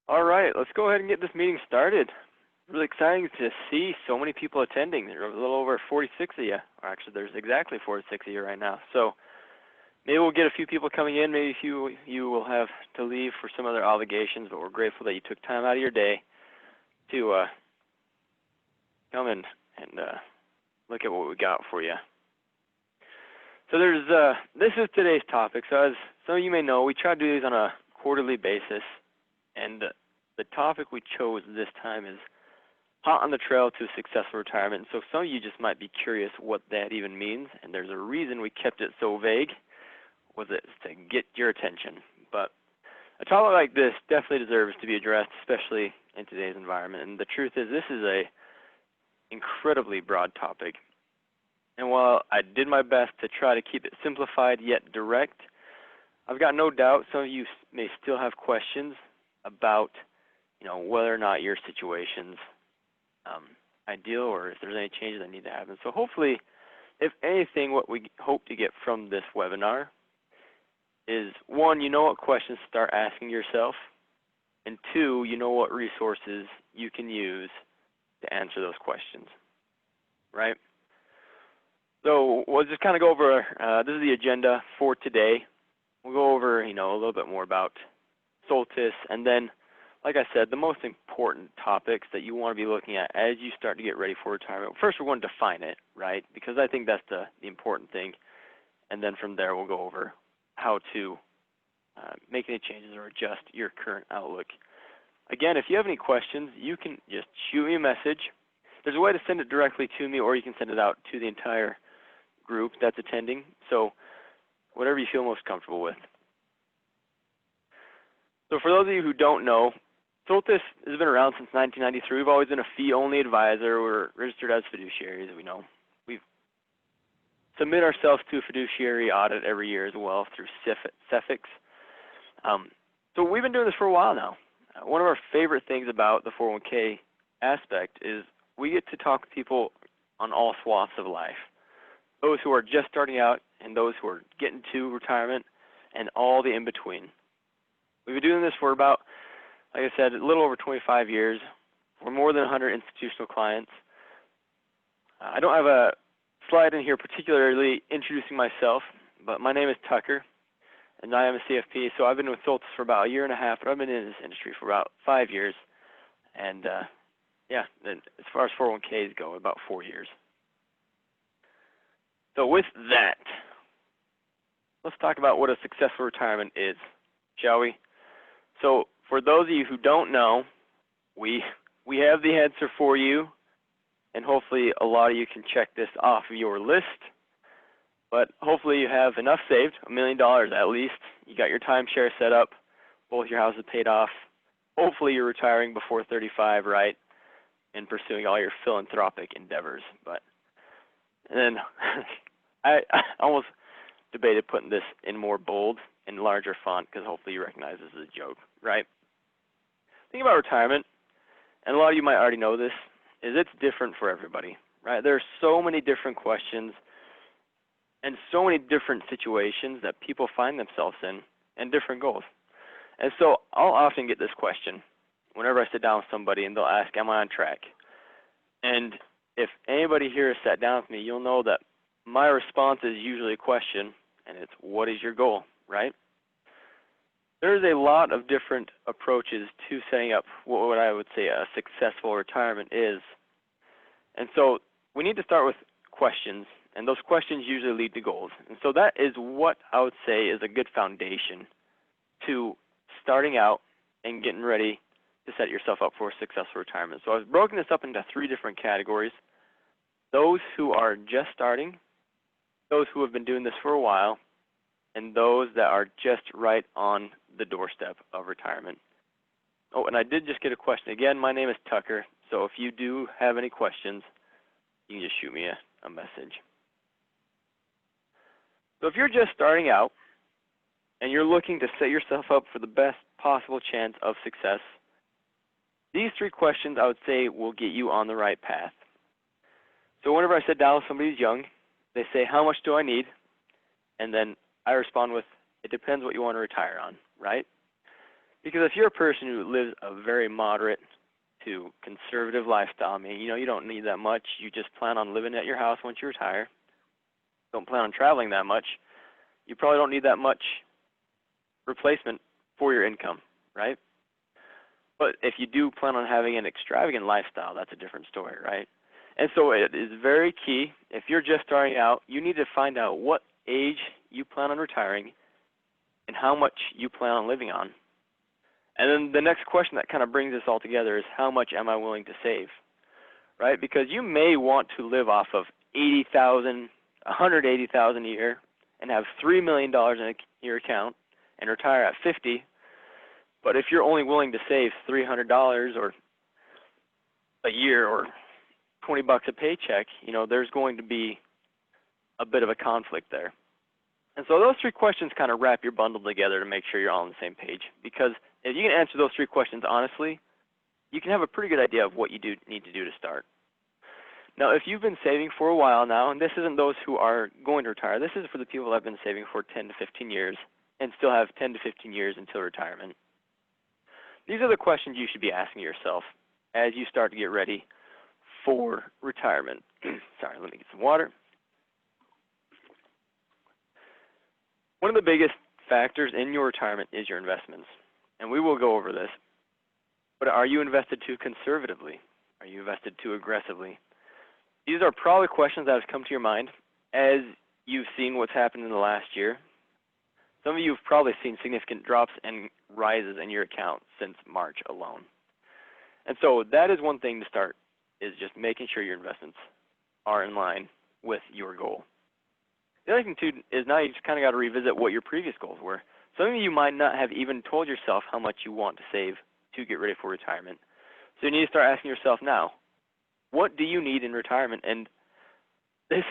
All right, let's go ahead and get this meeting started. Really exciting to see so many people attending. There are a little over 46 of you. Or actually, there's exactly 46 of you right now. So maybe we'll get a few people coming in. Maybe you will have to leave for some other obligations, but we're grateful that you took time out of your day to come in and look at what we got for you. So this is today's topic. So as some of you may know, we try to do these on a quarterly basis, and the topic we chose this time is hot on the trail to successful retirement. So some of you just might be curious what that even means, and there's a reason we kept it so vague, was it to get your attention. But a topic like this definitely deserves to be addressed, especially in today's environment. And the truth is, this is a incredibly broad topic. And while I did my best to try to keep it simplified yet direct, I've got no doubt some of you may still have questions about, whether or not your situation's ideal or if there's any changes that need to happen. So hopefully, if anything, what we hope to get from this webinar is, one, you know what questions to start asking yourself, and two, you know what resources you can use to answer those questions, right? So we'll just kind of go over, this is the agenda for today. We'll go over, a little bit more about Soltis, and then, like I said, the most important topics that you want to be looking at as you start to get ready for retirement. First, we're going to define it, right? Because I think that's the important thing. And then from there, we'll go over how to make any changes or adjust your current outlook. Again, if you have any questions, you can just shoot me a message. There's a way to send it directly to me, or you can send it out to the entire group that's attending. So whatever you feel most comfortable with. So for those of you who don't know, Soltis has been around since 1993. We've always been a fee-only advisor. We're registered as fiduciaries, we know. We submit ourselves to a fiduciary audit every year as well through CEFIX. So we've been doing this for a while now. One of our favorite things about the 401k aspect is we get to talk to people on all swaths of life. Those who are just starting out and those who are getting to retirement and all the in-between. We've been doing this for about, like I said, a little over 25 years. We're more than 100 institutional clients. I don't have a slide in here particularly introducing myself, but my name is Tucker, and I am a CFP. So I've been with Soltis for about a year and a half, but I've been in this industry for about 5 years. And then as far as 401ks go, about 4 years. So with that, let's talk about what a successful retirement is, shall we? So for those of you who don't know, we have the answer for you, and hopefully a lot of you can check this off of your list. But hopefully you have enough saved, $1 million at least. You got your timeshare set up, both your houses paid off. Hopefully you're retiring before 35, right, and pursuing all your philanthropic endeavors. And then I almost debated putting this in more bold and larger font because hopefully you recognize this as a joke, right? Think about retirement, and a lot of you might already know this, is it's different for everybody, right? There are so many different questions and so many different situations that people find themselves in and different goals. And so I'll often get this question whenever I sit down with somebody and they'll ask, am I on track? And if anybody here has sat down with me, you'll know that my response is usually a question, and it's, what is your goal, right? There's a lot of different approaches to setting up what I would say a successful retirement is. And so we need to start with questions, and those questions usually lead to goals. And so that is what I would say is a good foundation to starting out and getting ready to set yourself up for a successful retirement. So I've broken this up into 3 different categories. Those who are just starting, those who have been doing this for a while, and those that are just right on the doorstep of retirement. Oh, and I did just get a question. Again, my name is Tucker, so if you do have any questions, you can just shoot me a message. So if you're just starting out and you're looking to set yourself up for the best possible chance of success, these 3 questions I would say will get you on the right path. So whenever I sit down with somebody who's young, they say, how much do I need? And then I respond with, it depends what you want to retire on, right? Because if you're a person who lives a very moderate to conservative lifestyle, I mean, you don't need that much. You just plan on living at your house once you retire. Don't plan on traveling that much. You probably don't need that much replacement for your income, right? But if you do plan on having an extravagant lifestyle, that's a different story, right? And so it is very key. If you're just starting out, you need to find out what age you plan on retiring and how much you plan on living on. And then the next question that kind of brings this all together is, how much am I willing to save, right? Because you may want to live off of $80,000, $180,000 a year, and have $3 million in your account and retire at 50. But if you're only willing to save $300 or a year or $20 a paycheck, there's going to be a bit of a conflict there. And so those three questions kind of wrap your bundle together to make sure you're all on the same page. Because if you can answer those three questions honestly, you can have a pretty good idea of what you need to do to start. Now, if you've been saving for a while now, and this isn't those who are going to retire, this is for the people that have been saving for 10 to 15 years and still have 10 to 15 years until retirement. These are the questions you should be asking yourself as you start to get ready for retirement. Sorry, let me get some water. One of the biggest factors in your retirement is your investments, and we will go over this. But are you invested too conservatively? Are you invested too aggressively? These are probably questions that have come to your mind as you've seen what's happened in the last year. Some of you have probably seen significant drops and rises in your account since March alone. And so that is one thing to start, is just making sure your investments are in line with your goal. The other thing too is now you just kind of got to revisit what your previous goals were. Some of you might not have even told yourself how much you want to save to get ready for retirement. So you need to start asking yourself now, what do you need in retirement? And this,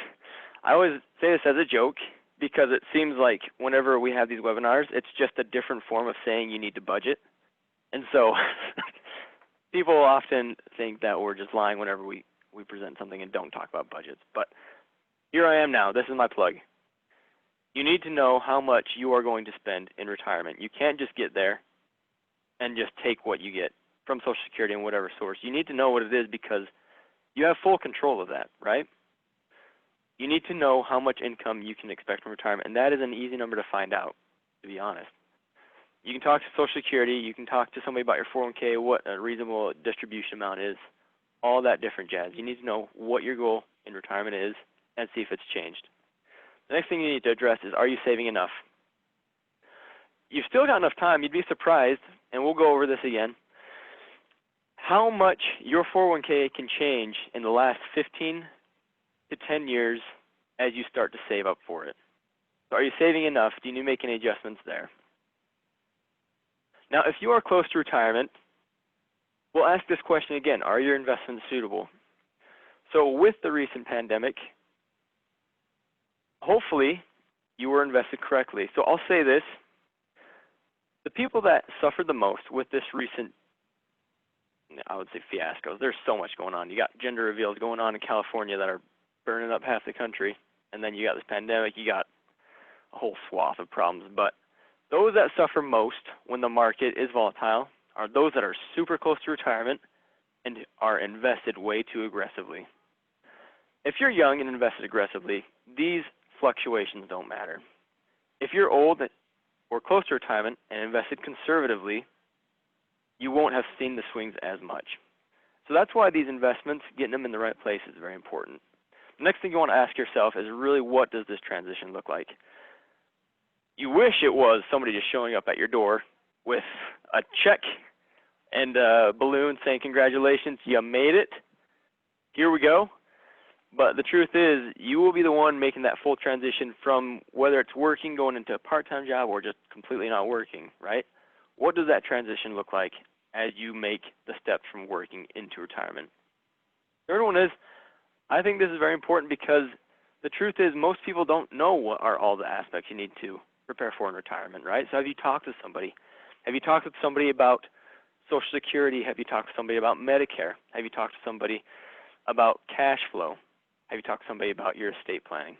I always say this as a joke because it seems like whenever we have these webinars, it's just a different form of saying you need to budget. And so people often think that we're just lying whenever we present something and don't talk about budgets. But here I am now. This is my plug. You need to know how much you are going to spend in retirement. You can't just get there and just take what you get from Social Security and whatever source. You need to know what it is because you have full control of that, right? You need to know how much income you can expect from retirement, and that is an easy number to find out, to be honest. You can talk to Social Security. You can talk to somebody about your 401k, what a reasonable distribution amount is, all that different jazz. You need to know what your goal in retirement is and see if it's changed. The next thing you need to address is, are you saving enough? You've still got enough time. You'd be surprised, and we'll go over this again, how much your 401k can change in the last 15 to 10 years as you start to save up for it. So are you saving enough? Do you need to make any adjustments there? Now, if you are close to retirement, we'll ask this question again. Are your investments suitable? So with the recent pandemic, hopefully you were invested correctly. So I'll say this. The people that suffered the most with this recent, I would say, fiascos, there's so much going on. You got gender reveals going on in California that are burning up half the country, and then you got this pandemic, you got a whole swath of problems. But those that suffer most when the market is volatile are those that are super close to retirement and are invested way too aggressively. If you're young and invested aggressively, these fluctuations don't matter. If you're old or close to retirement and invested conservatively, you won't have seen the swings as much. So that's why these investments, getting them in the right place is very important. The next thing you want to ask yourself is really, what does this transition look like? You wish it was somebody just showing up at your door with a check and a balloon saying, congratulations, you made it. Here we go. But the truth is, you will be the one making that full transition from whether it's working, going into a part-time job, or just completely not working, right? What does that transition look like as you make the steps from working into retirement? Third one is, I think this is very important because the truth is most people don't know what are all the aspects you need to prepare for in retirement, right? So have you talked to somebody? Have you talked with somebody about Social Security? Have you talked to somebody about Medicare? Have you talked to somebody about cash flow? Have you talked to somebody about your estate planning?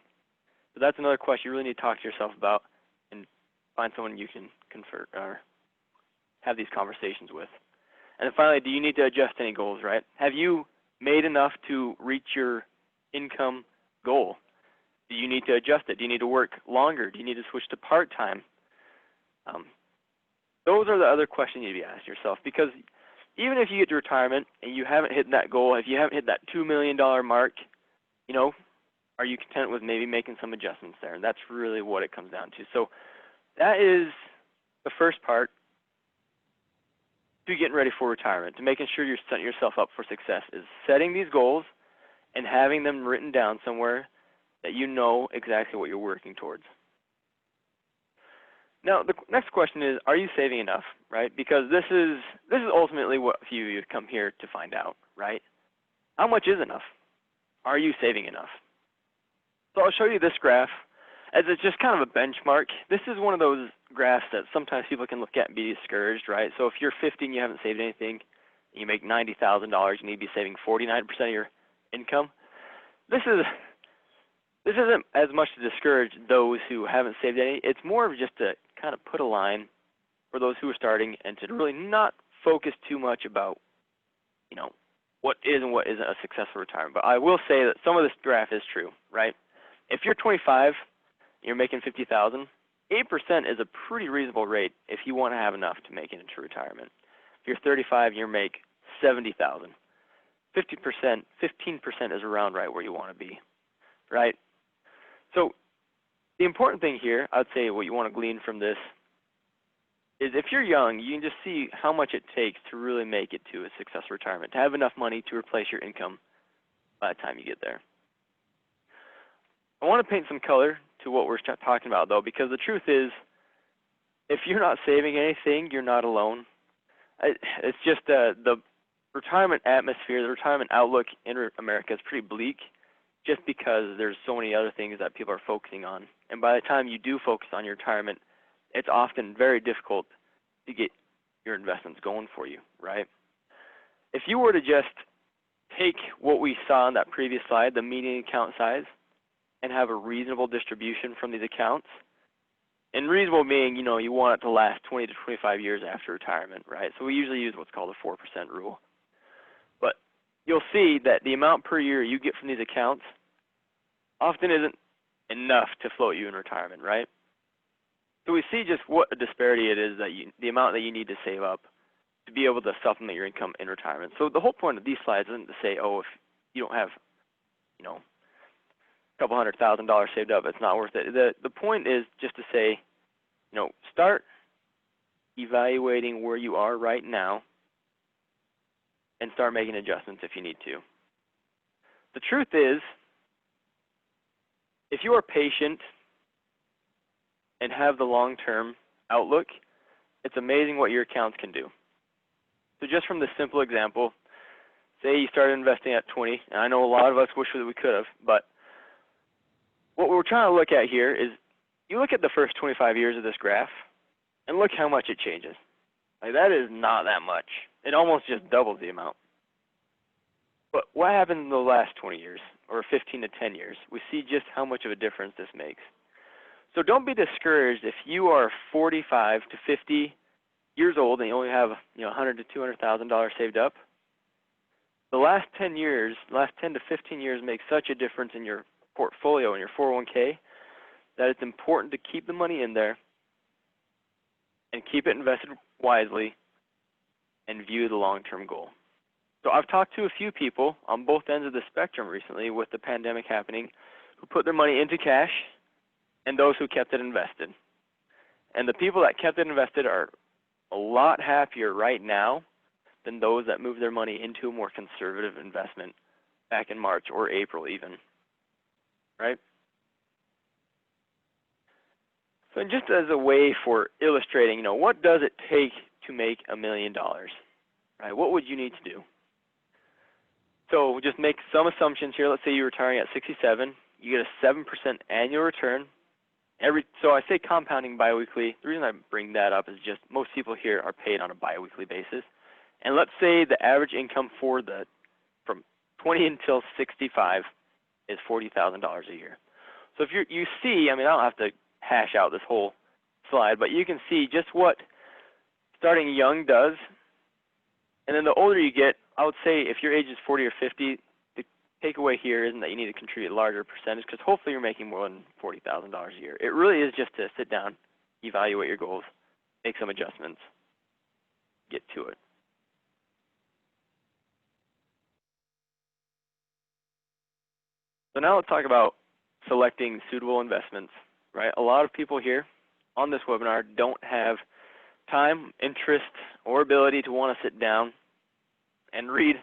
So that's another question you really need to talk to yourself about and find someone you can confer or have these conversations with. And then finally, do you need to adjust any goals, right? Have you made enough to reach your income goal? Do you need to adjust it? Do you need to work longer? Do you need to switch to part-time? Those are the other questions you need to be asking yourself, because even if you get to retirement and you haven't hit that goal, if you haven't hit that $2 million mark, you know, are you content with maybe making some adjustments there? And that's really what it comes down to. So that is the first part to getting ready for retirement, to making sure you're setting yourself up for success, is setting these goals and having them written down somewhere that you know exactly what you're working towards. Now, the next question is, are you saving enough, right? Because this is ultimately what a few of you come here to find out, right? How much is enough? Are you saving enough? So I'll show you this graph as it's just kind of a benchmark. This is one of those graphs that sometimes people can look at and be discouraged, right? So if you're 50 and you haven't saved anything, and you make $90,000, you need to be saving 49% of your income. This isn't as much to discourage those who haven't saved any. It's more of just to kind of put a line for those who are starting and to really not focus too much about, you know, what is and what isn't a successful retirement. But I will say that some of this graph is true, right? If you're 25, you're making 50,000, 8% is a pretty reasonable rate if you want to have enough to make it into retirement. If you're 35, you make 70,000. 15% is around right where you want to be, right? So the important thing here, I'd say what you want to glean from this is if you're young, you can just see how much it takes to really make it to a successful retirement, to have enough money to replace your income by the time you get there. I want to paint some color to what we're talking about, though, because the truth is, if you're not saving anything, you're not alone. It's just the retirement atmosphere, the retirement outlook in America is pretty bleak, just because there's so many other things that people are focusing on. And by the time you do focus on your retirement, it's often very difficult to get your investments going for you, right? If you were to just take what we saw on that previous slide, the median account size, and have a reasonable distribution from these accounts, and reasonable being, you know, you want it to last 20 to 25 years after retirement, right? So we usually use what's called the 4% rule. But you'll see that the amount per year you get from these accounts often isn't enough to float you in retirement, right? So we see just what a disparity it is, that the amount that you need to save up to be able to supplement your income in retirement. So the whole point of these slides isn't to say, oh, if you don't have, you know, a couple $100,000 saved up, it's not worth it. The point is just to say, you know, start evaluating where you are right now and start making adjustments if you need to. The truth is, if you are patient and have the long-term outlook, it's amazing what your accounts can do. So just from this simple example, say you started investing at 20, and I know a lot of us wish that we could have, but what we're trying to look at here is you look at the first 25 years of this graph and look how much it changes. Like, that is not that much. It almost just doubles the amount. But what happened in the last 20 years or 15 to 10 years? We see just how much of a difference this makes. So don't be discouraged if you are 45 to 50 years old and you only have, you know, $100,000 to $200,000 saved up. The last 10 years, last 10 to 15 years make such a difference in your portfolio and your 401k that it's important to keep the money in there and keep it invested wisely and view the long-term goal. So I've talked to a few people on both ends of the spectrum recently with the pandemic happening who put their money into cash and those who kept it invested. And the people that kept it invested are a lot happier right now than those that moved their money into a more conservative investment back in March or April even, right? So just as a way for illustrating, you know, what does it take to make $1 million, right? What would you need to do? So just make some assumptions here. Let's say you're retiring at 67. You get a 7% annual return. So I say compounding biweekly. The reason I bring that up is just most people here are paid on a biweekly basis. And let's say the average income for from 20 until 65 is $40,000 a year. So if you see, I mean, I don't have to hash out this whole slide, but you can see just what Starting young does, and then the older you get, I would say if your age is 40 or 50, the takeaway here isn't that you need to contribute a larger percentage, because hopefully you're making more than $40,000 a year. It really is just to sit down, evaluate your goals, make some adjustments, get to it. So now let's talk about selecting suitable investments, right? A lot of people here on this webinar don't have time, interest, or ability to want to sit down and read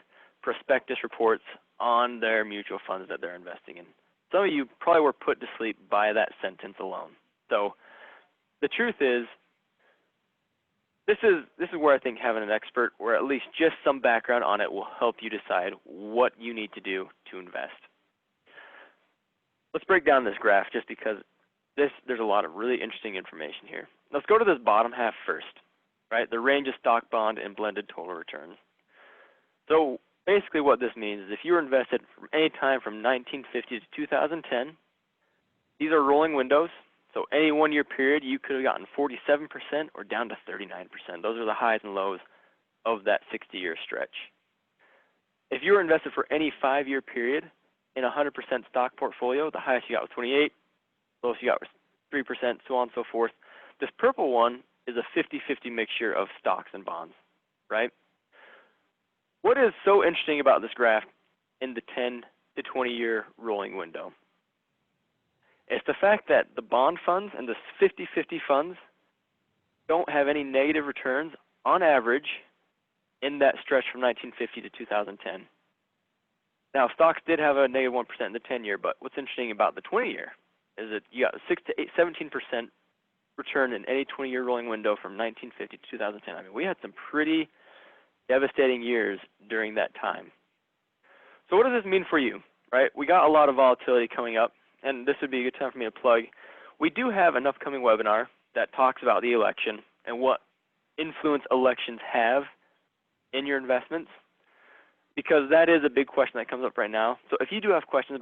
prospectus reports on their mutual funds that they're investing in. Some of you probably were put to sleep by that sentence alone. So the truth is, this is where I think having an expert, or at least just some background on it, will help you decide what you need to do to invest. Let's break down this graph just because there's a lot of really interesting information here. Let's go to this bottom half first, right? The range of stock, bond, and blended total returns. So basically what this means is if you were invested from any time from 1950 to 2010, these are rolling windows. So any 1 year period, you could have gotten 47% or down to 39%. Those are the highs and lows of that 60-year stretch. If you were invested for any 5 year period in a 100% stock portfolio, the highest you got was 28, lowest you got was 3%, so on and so forth. This purple one is a 50-50 mixture of stocks and bonds, right? What is so interesting about this graph in the 10 to 20 year rolling window? It's the fact that the bond funds and the 50-50 funds don't have any negative returns on average in that stretch from 1950 to 2010. Now, stocks did have a negative 1% in the 10-year, but what's interesting about the 20-year is that you got 17% return in any 20-year rolling window from 1950 to 2010. I mean, we had some pretty devastating years during that time. So what does this mean for you, right? We got a lot of volatility coming up, and this would be a good time for me to plug. We do have an upcoming webinar that talks about the election and what influence elections have in your investments, because that is a big question that comes up right now. So if you do have questions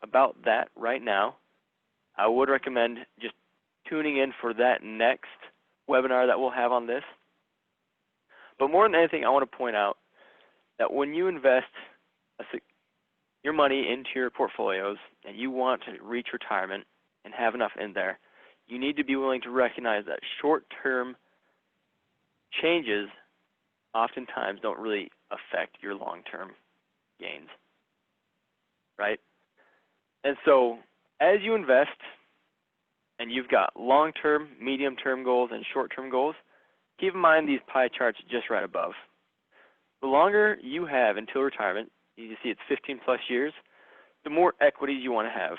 about that right now, I would recommend just tuning in for that next webinar that we'll have on this. But more than anything, I want to point out that when you invest your money into your portfolios and you want to reach retirement and have enough in there, you need to be willing to recognize that short-term changes oftentimes don't really affect your long-term gains, right? And so as you invest and you've got long-term, medium-term goals, and short-term goals, keep in mind these pie charts just right above. The longer you have until retirement, you see it's 15 plus years, the more equities you want to have,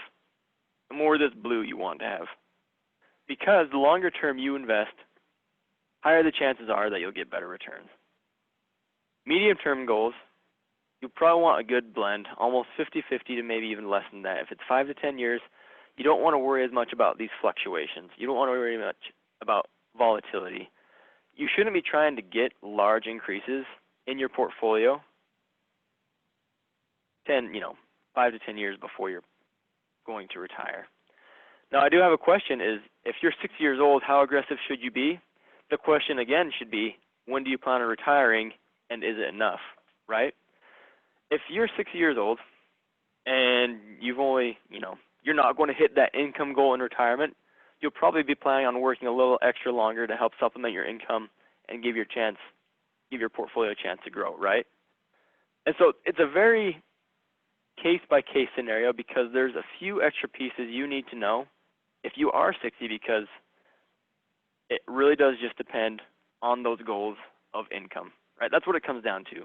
the more this blue you want to have. Because the longer term you invest, higher the chances are that you'll get better returns. Medium-term goals, you probably want a good blend, almost 50-50 to maybe even less than that. If it's 5 to 10 years, you don't want to worry as much about these fluctuations. You don't want to worry much about volatility. You shouldn't be trying to get large increases in your portfolio 5 to 10 years before you're going to retire. Now, I do have a question is, if you're 60 years old, how aggressive should you be? The question again should be, when do you plan on retiring, and is it enough, right? If you're 60 years old and you've only, you're not going to hit that income goal in retirement, you'll probably be planning on working a little extra longer to help supplement your income and give your portfolio a chance to grow, right? And so it's a very case-by-case scenario because there's a few extra pieces you need to know if you are 60, because it really does just depend on those goals of income, right? That's what it comes down to.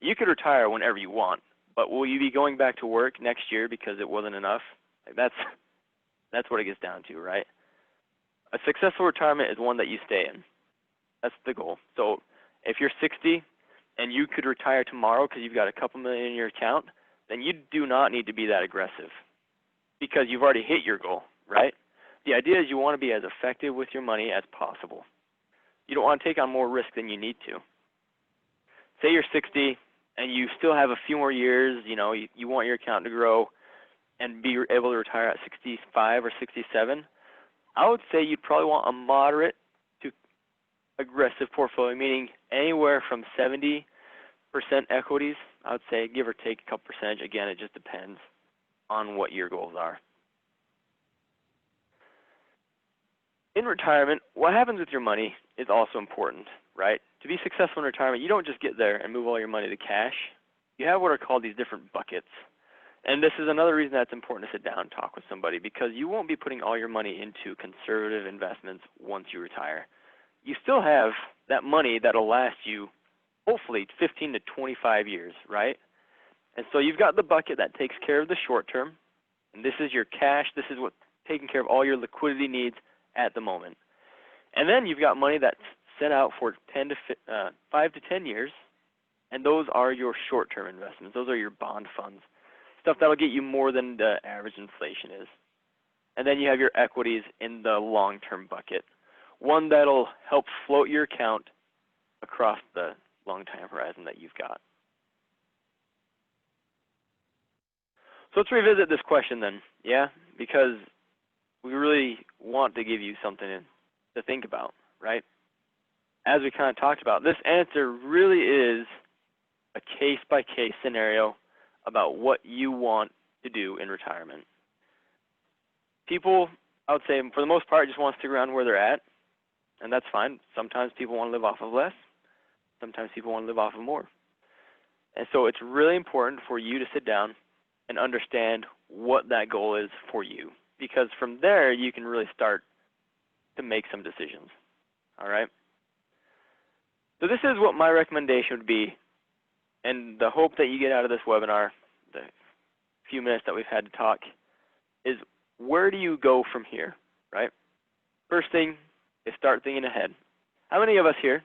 You could retire whenever you want, but will you be going back to work next year because it wasn't enough? That's what it gets down to, right? A successful retirement is one that you stay in. That's the goal. So if you're 60 and you could retire tomorrow because you've got a couple million in your account, then you do not need to be that aggressive because you've already hit your goal, right? The idea is you want to be as effective with your money as possible. You don't want to take on more risk than you need to. Say you're 60 and you still have a few more years, you want your account to grow and be able to retire at 65 or 67. I would say you'd probably want a moderate to aggressive portfolio, meaning anywhere from 70% equities, I would say, give or take a couple percentage. Again, it just depends on what your goals are. In retirement, what happens with your money is also important, right? To be successful in retirement, you don't just get there and move all your money to cash. You have what are called these different buckets. And this is another reason that it's important to sit down and talk with somebody, because you won't be putting all your money into conservative investments once you retire. You still have that money that'll last you hopefully 15 to 25 years, right? And so you've got the bucket that takes care of the short term, and this is your cash. This is what's taking care of all your liquidity needs at the moment. And then you've got money that's set out for 5 to 10 years, and those are your short-term investments. Those are your bond funds, stuff that'll get you more than the average inflation is. And then you have your equities in the long-term bucket, one that'll help float your account across the long time horizon that you've got. So let's revisit this question then, yeah? Because we really want to give you something to think about, right? As we kind of talked about, this answer really is a case-by-case scenario about what you want to do in retirement. People, I would say, for the most part, just want to stick around where they're at, and that's fine. Sometimes people want to live off of less. Sometimes people want to live off of more. And so it's really important for you to sit down and understand what that goal is for you, because from there you can really start to make some decisions. All right? So this is what my recommendation would be, and the hope that you get out of this webinar, the few minutes that we've had to talk, is where do you go from here, right? First thing is start thinking ahead. How many of us here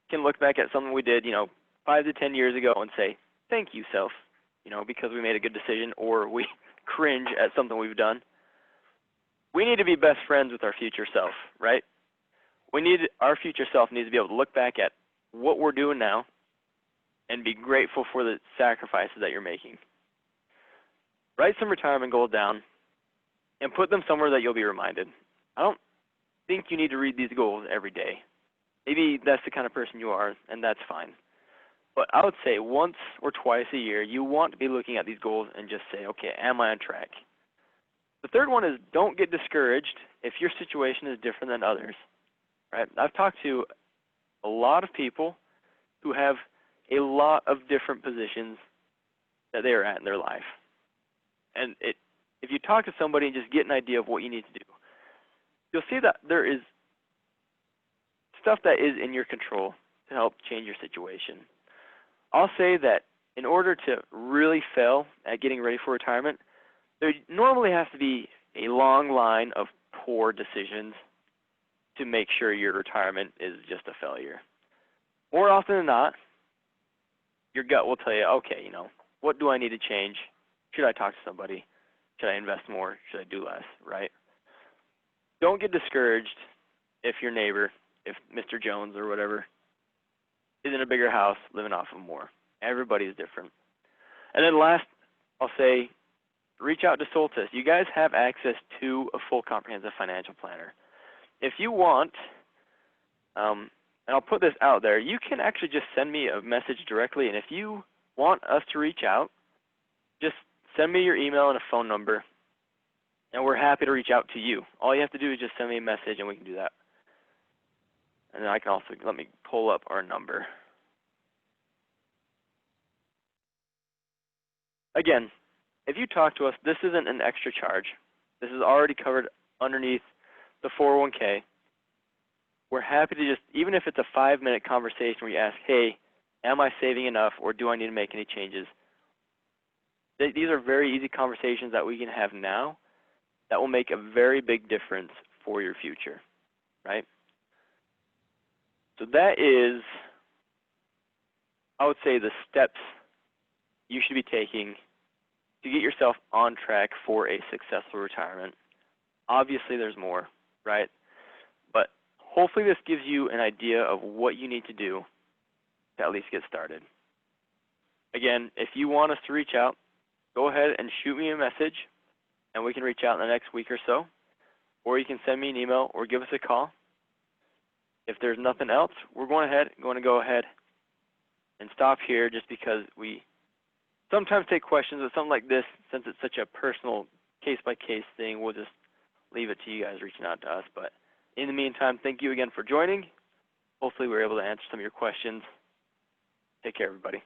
can look back at something we did, 5 to 10 years ago and say, thank you, self, because we made a good decision, or we cringe at something we've done? We need to be best friends with our future self, right? Our future self needs to be able to look back at what we're doing now and be grateful for the sacrifices that you're making. Write some retirement goals down and put them somewhere that you'll be reminded. I don't think you need to read these goals every day. Maybe that's the kind of person you are, and that's fine. But I would say once or twice a year, you want to be looking at these goals and just say, okay, am I on track? The third one is don't get discouraged if your situation is different than others. Right? I've talked to a lot of people who have a lot of different positions that they are at in their life. And if you talk to somebody and just get an idea of what you need to do, you'll see that there is stuff that is in your control to help change your situation. I'll say that in order to really fail at getting ready for retirement, there normally has to be a long line of poor decisions to make sure your retirement is just a failure. More often than not, your gut will tell you, okay, what do I need to change? Should I talk to somebody? Should I invest more? Should I do less, right? Don't get discouraged if your neighbor, if Mr. Jones or whatever, is in a bigger house living off of more. Everybody is different. And then last, I'll say, reach out to Soltis. You guys have access to a full comprehensive financial planner. If you want, and I'll put this out there, you can actually just send me a message directly, and if you want us to reach out, just send me your email and a phone number, and we're happy to reach out to you. All you have to do is just send me a message, and we can do that. And then I can also, let me pull up our number. Again, if you talk to us, this isn't an extra charge. This is already covered underneath the 401k. We're happy to just, even if it's a 5-minute conversation where you ask, hey, am I saving enough, or do I need to make any changes? These are very easy conversations that we can have now that will make a very big difference for your future, right? So that is, I would say, the steps you should be taking to get yourself on track for a successful retirement. Obviously, there's more, right? But hopefully this gives you an idea of what you need to do to at least get started. Again, if you want us to reach out, go ahead and shoot me a message, and we can reach out in the next week or so. Or you can send me an email or give us a call. if there's nothing else, we're going to go ahead and stop here, just because we sometimes take questions with something like this. Since it's such a personal case-by-case thing, we'll just leave it to you guys reaching out to us. But in the meantime, thank you again for joining. Hopefully we were able to answer some of your questions. Take care, everybody.